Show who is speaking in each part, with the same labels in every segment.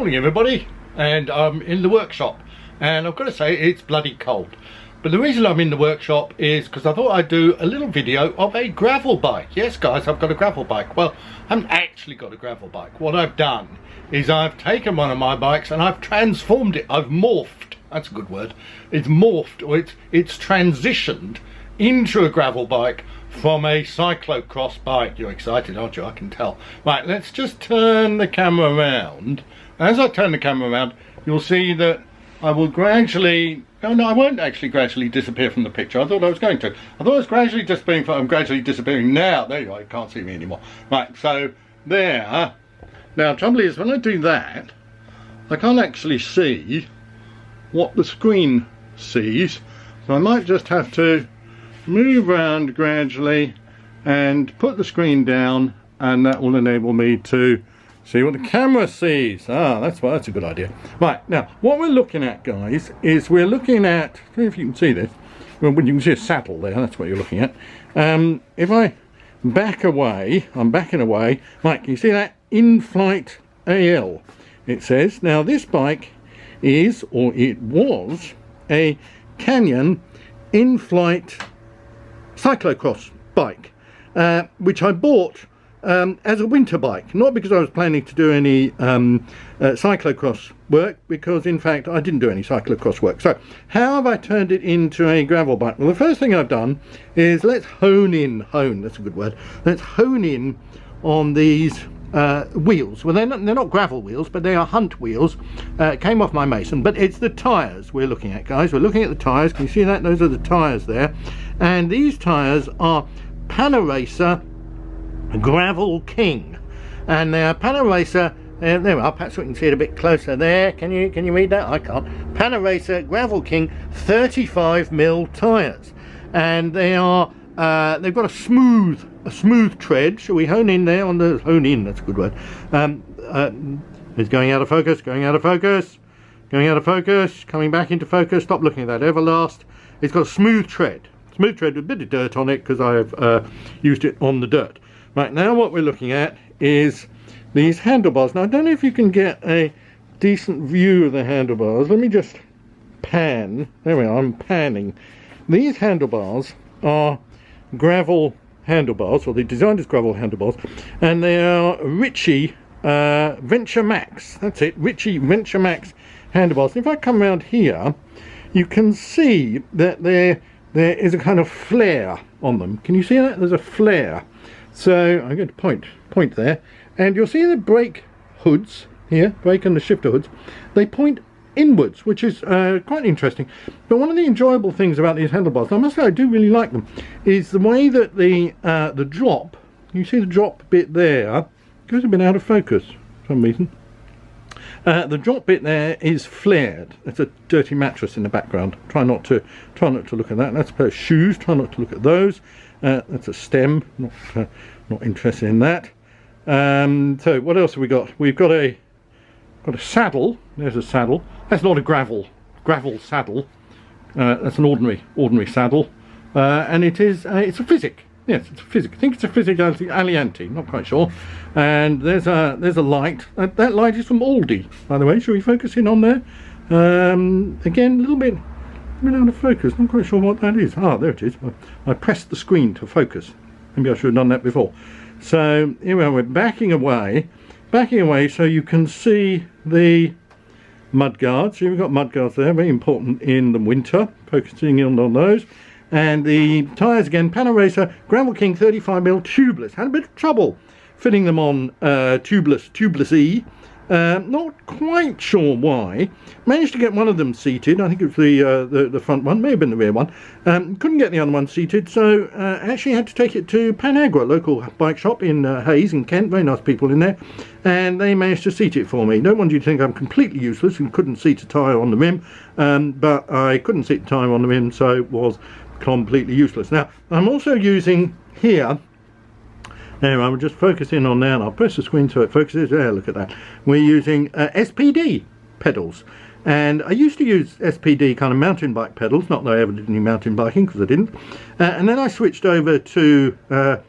Speaker 1: Morning everybody, and I'm in the workshop, and I've got to say it's bloody cold. But the reason I'm in the workshop is because I thought I'd do a little video of a gravel bike. Yes guys, I've got a gravel bike. Well, I haven't actually got a gravel bike. What I've done is I've taken one of my bikes and I've transformed it. I've morphed, that's a good word. It's morphed, or it's transitioned into a gravel bike from a cyclocross bike. You're excited, aren't you? I can tell. Right, let's just turn the camera around. As I turn the camera around, you'll see that I will gradually... Oh no, I won't actually gradually disappear from the picture. I thought I was going to. I thought I was gradually disappearing, I'm gradually disappearing now. There you are, you can't see me anymore. Right, so there. Now, trouble is, when I do that, I can't actually see what the screen sees. So I might just have to move around gradually and put the screen down, and that will enable me to see what the camera sees. That's a good idea. Right, now what we're looking at, guys, is we're looking at, I don't know if you can see this, well, you can see a saddle there, that's what you're looking at. If I back away, I'm backing away. Right, can you see that? Inflite AL, it says. Now this bike is, or it was, a Canyon Inflite cyclocross bike, which I bought as a winter bike, not because I was planning to do any cyclocross work, because in fact I didn't do any cyclocross work. So how have I turned it into a gravel bike? Well, the first thing I've done is let's that's a good word, let's hone in on these wheels. Well, they're not gravel wheels, but they are hunt wheels. Came off my Mason, but it's the tyres we're looking at, guys. We're looking at the tyres. Can you see that? Those are the tyres there, and these tyres are Panaracer Gravel King, and they are Panaracer. There we are. Perhaps we can see it a bit closer there. Can you read that? I can't. Panaracer Gravel King 35mm tyres, and they are they've got a smooth tread. Shall we hone in there on the hone in? That's a good word. It's going out of focus. Going out of focus. Going out of focus. Coming back into focus. Stop looking at that Everlast. It's got a smooth tread. Smooth tread with a bit of dirt on it because I've used it on the dirt. Right, now what we're looking at is these handlebars. Now I don't know if you can get a decent view of the handlebars. Let me just pan. There we are, I'm panning. These handlebars are gravel handlebars, or they're designed as gravel handlebars, and they are Ritchie Venture Max. That's it, Ritchie Venture Max handlebars. And if I come around here, you can see that there is a kind of flare on them. Can you see that? There's a flare. So I'm going to point there, and you'll see the brake hoods here, brake and the shifter hoods, they point inwards, which is quite interesting. But one of the enjoyable things about these handlebars, and I must say I do really like them, is the way that the drop, you see the drop bit there, goes a bit out of focus for some reason. The drop bit there is flared. It's a dirty mattress in the background. Try not to look at that. That's a pair of shoes. Try not to look at those. That's a stem. Not interested in that. So what else have we got? We've got a saddle. There's a saddle. That's not a gravel saddle. That's an ordinary saddle, and it's a Physic. Yes, it's a Physic. I think it's a Physic Alianti, not quite sure. And there's a light. That light is from Aldi, by the way. Shall we focus in on there? Again, a little bit out of focus. Not quite sure what that is. Ah, there it is. I pressed the screen to focus. Maybe I should have done that before. So here we are. We're backing away so you can see the mud guards. So we've got mud guards there, very important in the winter. Focusing in on those. And the tyres again, Panaracer Gravel King 35mm tubeless. Had a bit of trouble fitting them on tubeless E. Not quite sure why. Managed to get one of them seated. I think it was the front one, may have been the rear one. Couldn't get the other one seated, so actually had to take it to Panagra, local bike shop in Hayes in Kent. Very nice people in there, and they managed to seat it for me. Don't want you to think I'm completely useless and couldn't seat a tyre on the rim, but I couldn't seat the tyre on the rim, so it was completely useless. Now I'm also using here, there I will just focus in on there, and I'll press the screen so it focuses. There, look at that. We're using SPD pedals, and I used to use SPD kind of mountain bike pedals, not that I ever did any mountain biking, because I didn't, and then I switched over to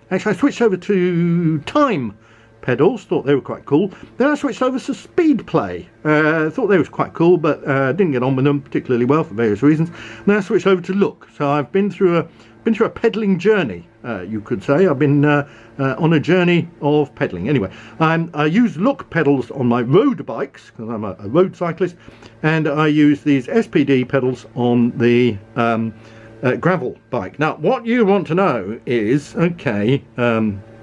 Speaker 1: actually I switched over to Time pedals, thought they were quite cool. Then I switched over to speed play, thought they was quite cool, but didn't get on with them particularly well for various reasons. Then I switched over to look. So I've been through a pedalling journey, you could say. I've been on a journey of pedalling. Anyway, I use look pedals on my road bikes because I'm a road cyclist, and I use these SPD pedals on the gravel bike. Now, what you want to know is, okay,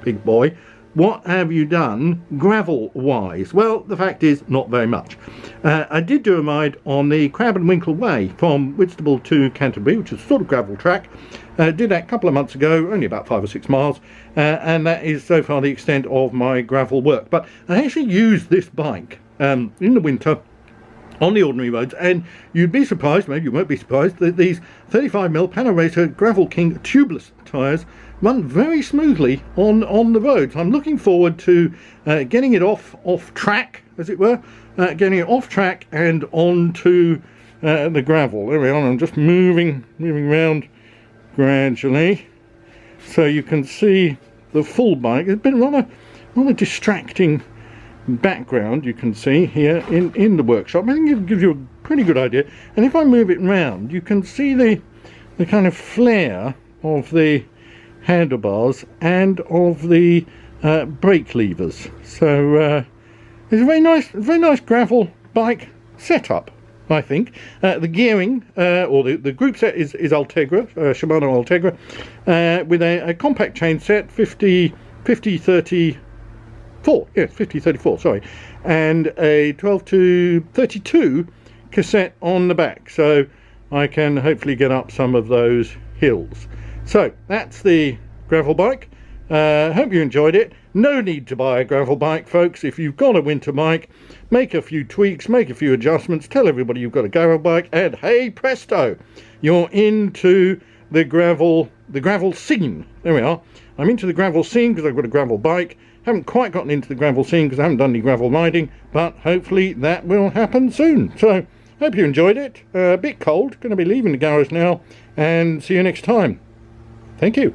Speaker 1: big boy, what have you done gravel wise? Well, the fact is, not very much. I did do a ride on the Crab and Winkle Way from Whitstable to Canterbury, which is a sort of gravel track. Did that a couple of months ago, only about 5 or 6 miles, and that is so far the extent of my gravel work. But I actually use this bike in the winter on the ordinary roads, and you'd be surprised, maybe you won't be surprised, that these 35mm Panaracer Gravel King tubeless tyres run very smoothly on the roads. I'm looking forward to getting it off track, as it were, getting it off track and onto the gravel. There we are. I'm just moving around gradually so you can see the full bike. It's been rather distracting background, you can see here in the workshop. I think it gives you a pretty good idea, and if I move it round you can see the kind of flare of the handlebars and of the brake levers. So it's a very nice gravel bike setup, I think. The gearing or the group set is Ultegra, Shimano Ultegra, with a compact chain set 50-30 50-34, sorry, and a 12-32 cassette on the back, so I can hopefully get up some of those hills. So that's the gravel bike. Hope you enjoyed it. No need to buy a gravel bike, folks. If you've got a winter bike, make a few tweaks, make a few adjustments, tell everybody you've got a gravel bike, and hey presto, you're into the gravel scene. There we are. I'm into the gravel scene because I've got a gravel bike. Haven't quite gotten into the gravel scene because I haven't done any gravel riding, but hopefully that will happen soon. So, hope you enjoyed it. A bit cold, going to be leaving the garage now, and see you next time. Thank you.